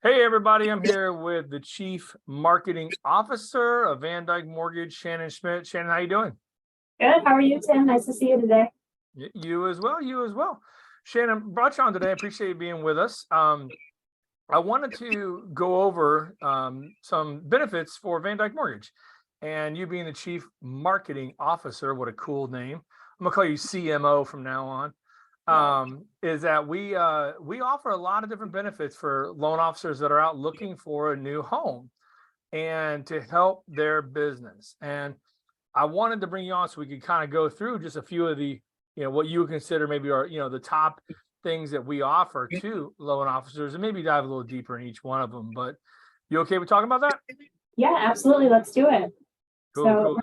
Hey everybody, I'm here with the Chief Marketing Officer of VanDyk Mortgage, Shannon Schmidt. Shannon, how you doing? Good. How are you, Tim? Nice to see you today. You as well, you as well. Shannon, brought you on today. I appreciate you being with us. I wanted to go over some benefits for VanDyk Mortgage. And you being the Chief Marketing Officer, what a cool name. I'm gonna call you CMO from now on. Is that we offer a lot of different benefits for loan officers that are out looking for a new home and to help their business. And I wanted to bring you on so we could kind of go through just a few of the, what you would consider maybe are, the top things that we offer to loan officers and maybe dive a little deeper in each one of them. But you okay with talking about that? Yeah, absolutely. Let's do it. Cool.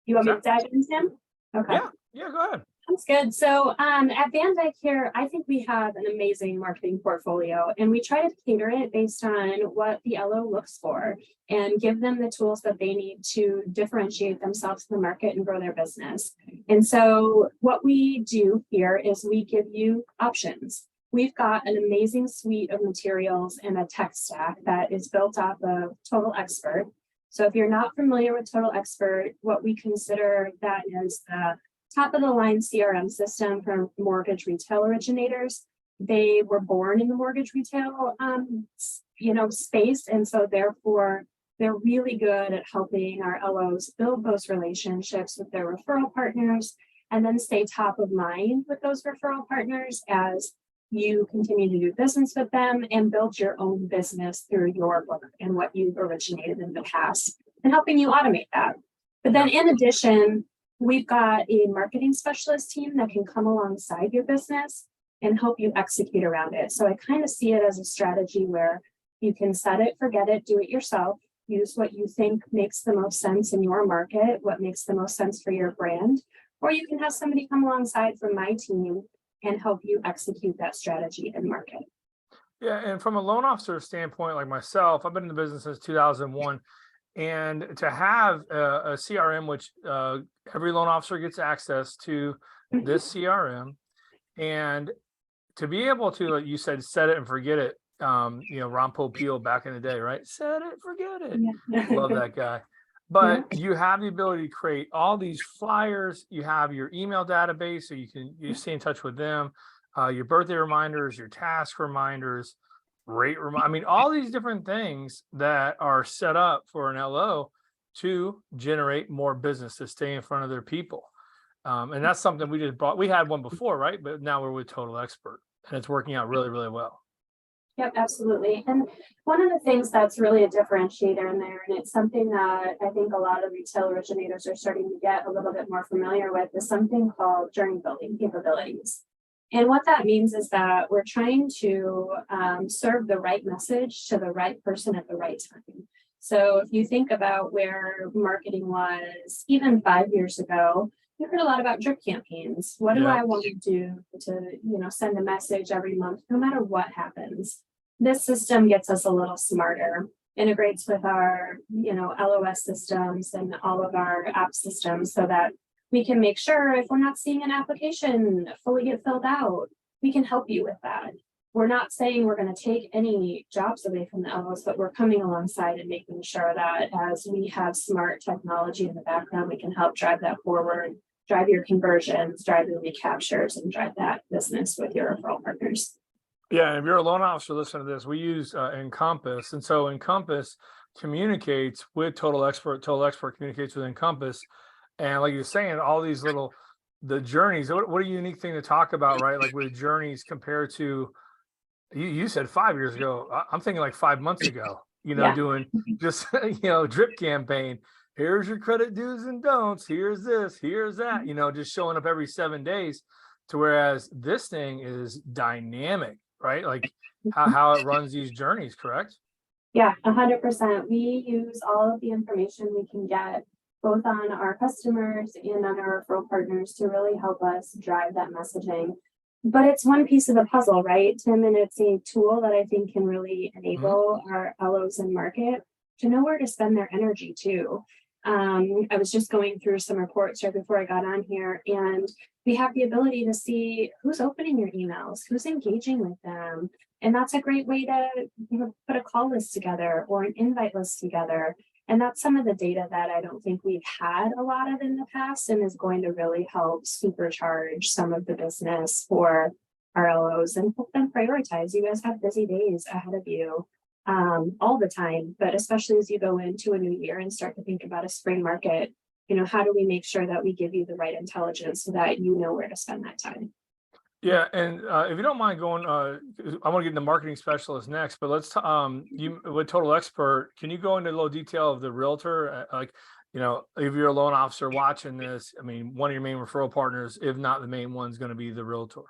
You want me to dive in, Tim? Okay. Yeah, go ahead. That's good. So at VanDyk here, I think we have an amazing marketing portfolio, and we try to cater it based on what the LO looks for and give them the tools that they need to differentiate themselves in the market and grow their business. And so what we do here is we give you options. We've got an amazing suite of materials and a tech stack that is built off of Total Expert. So if you're not familiar with Total Expert, what we consider that is the top of the line CRM system for mortgage retail originators. They were born in the mortgage retail, space. And so therefore, they're really good at helping our LOs build those relationships with their referral partners and then stay top of mind with those referral partners as you continue to do business with them and build your own business through your book and what you've originated in the past and helping you automate that. But then in addition, we've got a marketing specialist team that can come alongside your business and help you execute around it. So I kind of see it as a strategy where you can set it, forget it, do it yourself, use what you think makes the most sense in your market, what makes the most sense for your brand, or you can have somebody come alongside from my team and help you execute that strategy and market. Yeah, and from a loan officer standpoint, like myself, I've been in the business since 2001. And to have a CRM, which every loan officer gets access to this CRM, and to be able to, like you said, set it and forget it. Ron Popeil back in the day, right? Set it, forget it. Yeah. Love that guy. But you have the ability to create all these flyers. You have your email database, so you stay in touch with them. Your birthday reminders, your task reminders. All these different things that are set up for an LO to generate more business, to stay in front of their people. And that's something we just brought. We had one before, right? But now we're with Total Expert, and it's working out really, really well. Yep, absolutely. And one of the things that's really a differentiator in there, and it's something that I think a lot of retail originators are starting to get a little bit more familiar with, is something called journey building capabilities. And what that means is that we're trying to serve the right message to the right person at the right time. So if you think about where marketing was even 5 years ago, you heard a lot about drip campaigns. What do I want to do to, send a message every month, no matter what happens? This system gets us a little smarter, integrates with our, LOS systems and all of our app systems so that we can make sure if we're not seeing an application fully get filled out, we can help you with that. We're not saying we're going to take any jobs away from the LOs, but we're coming alongside and making sure that as we have smart technology in the background, we can help drive that forward, drive your conversions, drive your recaptures, and drive that business with your referral partners. Yeah, if you're a loan officer listening to this, we use Encompass. And so Encompass communicates with Total Expert. Total Expert communicates with Encompass. And like you're saying, all these the journeys, what a unique thing to talk about, right? Like with journeys compared to, you said 5 years ago, I'm thinking like 5 months ago, doing just, drip campaign. Here's your credit do's and don'ts. Here's this, here's that, just showing up every 7 days to whereas this thing is dynamic, right? Like how it runs these journeys, correct? Yeah, 100%. We use all of the information we can get both on our customers and on our referral partners to really help us drive that messaging. But it's one piece of the puzzle, right, Tim? And it's a tool that I think can really enable our LOs in market to know where to spend their energy too. I was just going through some reports right before I got on here, and we have the ability to see who's opening your emails, who's engaging with them, And that's a great way to put a call list together or an invite list together. And that's some of the data that I don't think we've had a lot of in the past and is going to really help supercharge some of the business for our LOs and help them prioritize. You guys have busy days ahead of you all the time, but especially as you go into a new year and start to think about a spring market, how do we make sure that we give you the right intelligence so that you know where to spend that time? Yeah, and if you don't mind going, I want to get into marketing specialist next, but let's you with Total Expert, can you go into a little detail of the realtor? Like, if you're a loan officer watching this, I mean, one of your main referral partners, if not the main one, is going to be the realtor.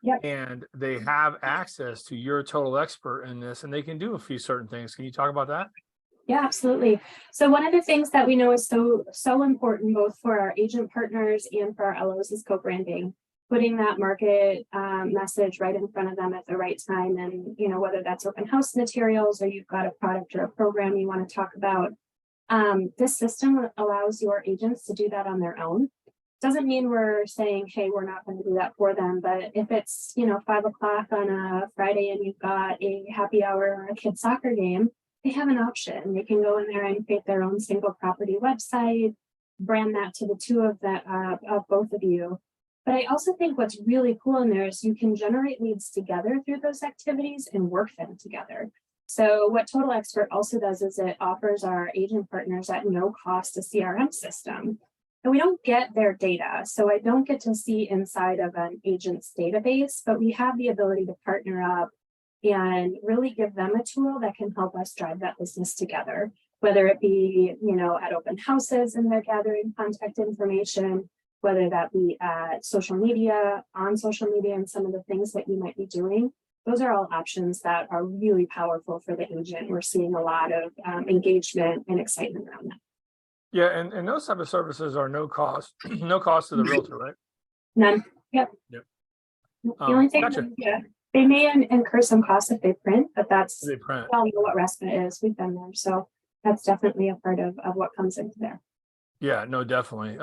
Yep. And they have access to your Total Expert in this, and they can do a few certain things. Can you talk about that? Yeah, absolutely. So one of the things that we know is so important both for our agent partners and for our LOs is co-branding. Putting that market message right in front of them at the right time. And, whether that's open house materials or you've got a product or a program you want to talk about, this system allows your agents to do that on their own. Doesn't mean we're saying, hey, we're not going to do that for them. But if it's, 5 o'clock on a Friday and you've got a happy hour or a kid's soccer game, they have an option. They can go in there and create their own single property website, brand that to the two of both of you. But I also think what's really cool in there is you can generate leads together through those activities and work them together. So what Total Expert also does is it offers our agent partners at no cost a CRM system. And we don't get their data. So I don't get to see inside of an agent's database, but we have the ability to partner up and really give them a tool that can help us drive that business together, whether it be, at open houses and they're gathering contact information, whether that be at social media, on social media, and some of the things that you might be doing. Those are all options that are really powerful for the agent. We're seeing a lot of engagement and excitement around that. Yeah, and those type of services are no cost, no cost to the realtor, right? None. Yep. The only thing, Gotcha. They may incur some costs if they print, but that's They print. we all know what RESPA is. We've been there, so that's definitely a part of what comes into there. Yeah, no, definitely.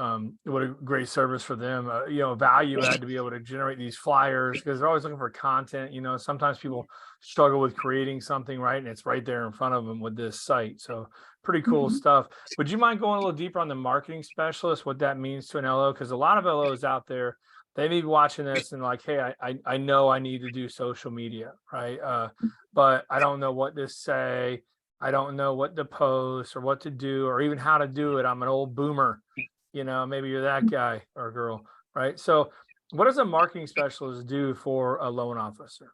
What a great service for them. Value add to be able to generate these flyers because they're always looking for content. Sometimes people struggle with creating something, right? And it's right there in front of them with this site. So pretty cool stuff. Would you mind going a little deeper on the marketing specialist, what that means to an LO? Because a lot of LOs out there, they may be watching this and like, hey, I know I need to do social media, right? But I don't know what to say. I don't know what to post or what to do or even how to do it. I'm an old boomer, maybe you're that guy or girl, right? So what does a marketing specialist do for a loan officer?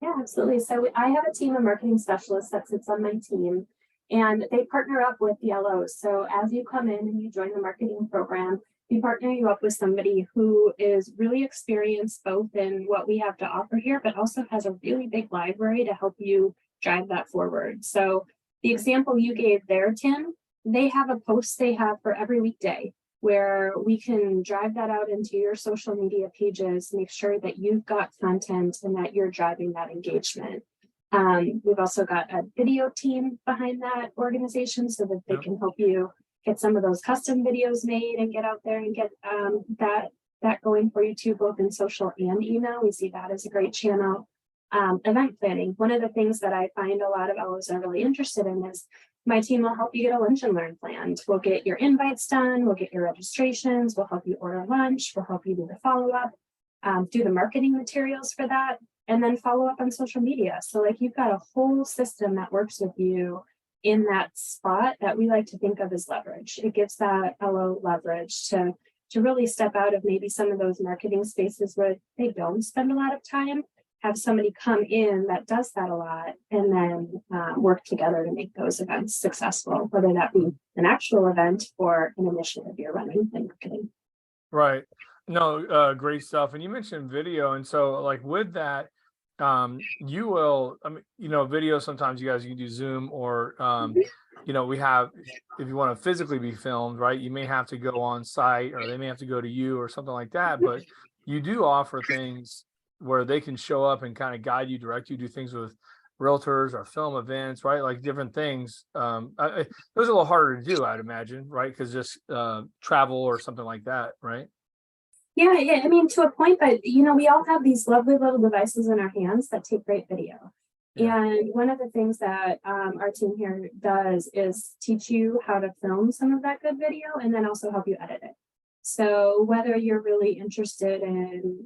Yeah, absolutely. So I have a team of marketing specialists that sits on my team and they partner up with the LOs. So as you come in and you join the marketing program, we partner you up with somebody who is really experienced both in what we have to offer here, but also has a really big library to help you drive that forward. So the example you gave there, Tim, they have a post they have for every weekday where we can drive that out into your social media pages, make sure that you've got content and that you're driving that engagement. We've also got a video team behind that organization so that they can help you get some of those custom videos made and get out there and get that going for you too, both in social and email. We see that as a great channel. Event planning. One of the things that I find a lot of LOs are really interested in is my team will help you get a lunch and learn planned. We'll get your invites done. We'll get your registrations. We'll help you order lunch. We'll help you do the follow-up, do the marketing materials for that, and then follow up on social media. So like you've got a whole system that works with you in that spot that we like to think of as leverage. It gives that LO leverage to really step out of maybe some of those marketing spaces where they don't spend a lot of time, have somebody come in that does that a lot, and then work together to make those events successful, whether that be an actual event or an initiative you're running in marketing. Right. No, great stuff. And you mentioned video. And so like with that, you will, video, sometimes you can do Zoom or, we have, if you want to physically be filmed, right, you may have to go on site or they may have to go to you or something like that. But you do offer things where they can show up and kind of guide you, direct you, do things with realtors or film events, right? Like different things. Those are a little harder to do, I'd imagine, right? Because just travel or something like that, right? Yeah, I mean, to a point, but we all have these lovely little devices in our hands that take great video. Yeah. And one of the things that our team here does is teach you how to film some of that good video and then also help you edit it. So whether you're really interested in,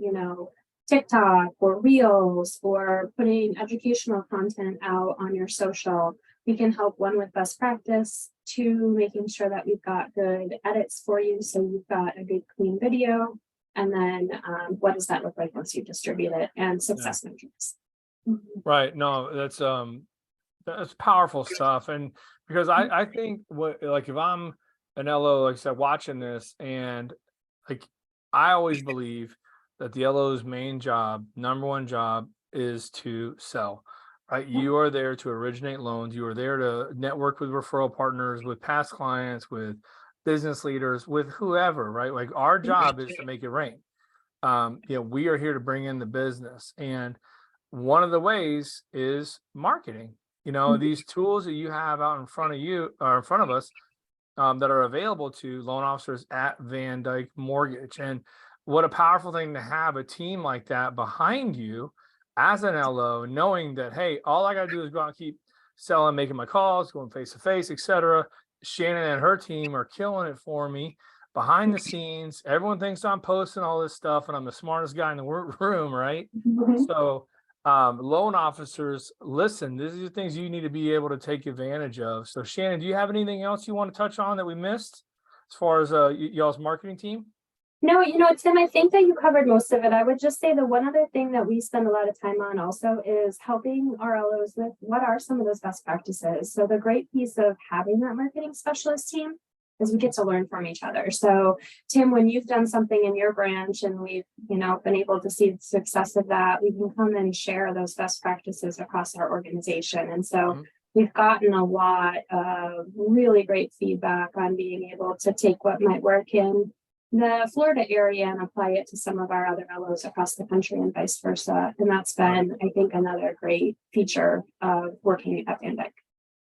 TikTok or Reels or putting educational content out on your social, we can help one with best practice, two, making sure that we've got good edits for you. So you've got a good clean video. And then what does that look like once you distribute it, and success metrics. Right. No, that's powerful stuff. And because I think if I'm an LO, like I said, watching this, and like, I always believe that the LO's main job, number one job, is to sell, right? You are there to originate loans. You are there to network with referral partners, with past clients, with business leaders, with whoever, right? Like, our job is to make it rain. We are here to bring in the business. And one of the ways is marketing. These tools that you have out in front of you, or in front of us, that are available to loan officers at VanDyk Mortgage. And what a powerful thing to have a team like that behind you as an LO, knowing that, hey, all I got to do is go out and keep selling, making my calls, going face to face, etc. Shannon and her team are killing it for me behind the scenes. Everyone thinks I'm posting all this stuff and I'm the smartest guy in the room, right? So loan officers, listen, these are the things you need to be able to take advantage of. So Shannon, do you have anything else you want to touch on that we missed as far as y'all's marketing team? No, Tim, I think that you covered most of it. I would just say the one other thing that we spend a lot of time on also is helping our LOs with what are some of those best practices. So the great piece of having that marketing specialist team is we get to learn from each other. So Tim, when you've done something in your branch and we've, been able to see the success of that, we can come and share those best practices across our organization. And so we've gotten a lot of really great feedback on being able to take what might work in the Florida area and apply it to some of our other LOs across the country and vice versa. And that's been, I think, another great feature of working at VanDyk.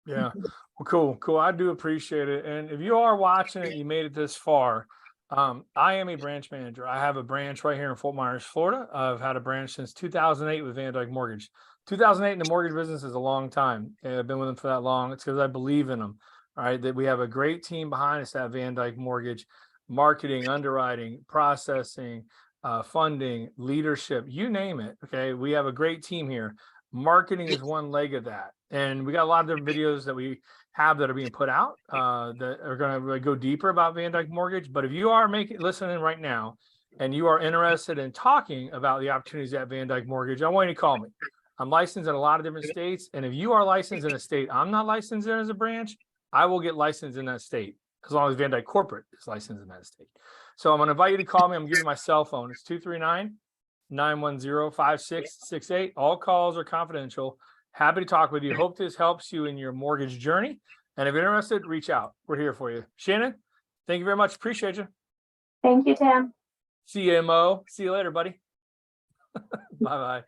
Yeah. Well, cool. I do appreciate it. And if you are watching it, you made it this far. I am a branch manager. I have a branch right here in Fort Myers, Florida. I've had a branch since 2008 with VanDyk Mortgage. 2008 in the mortgage business is a long time. And I've been with them for that long. It's because I believe in them. All right. That we have a great team behind us at VanDyk Mortgage. Marketing, underwriting, processing, funding, leadership, you name it. Okay. We have a great team here. Marketing is one leg of that. And we got a lot of different videos that we have that are being put out that are going to really go deeper about VanDyk Mortgage. But if you are listening right now and you are interested in talking about the opportunities at VanDyk Mortgage, I want you to call me. I'm licensed in a lot of different states. And if you are licensed in a state I'm not licensed in as a branch, I will get licensed in that state, as long as VanDyk Corporate is licensed in that state. So I'm going to invite you to call me. I'm giving you my cell phone. It's 239-910-5668. All calls are confidential. Happy to talk with you. Hope this helps you in your mortgage journey. And if you're interested, reach out. We're here for you. Shannon, thank you very much. Appreciate you. Thank you, Tim. CMO. See you later, buddy. Bye-bye.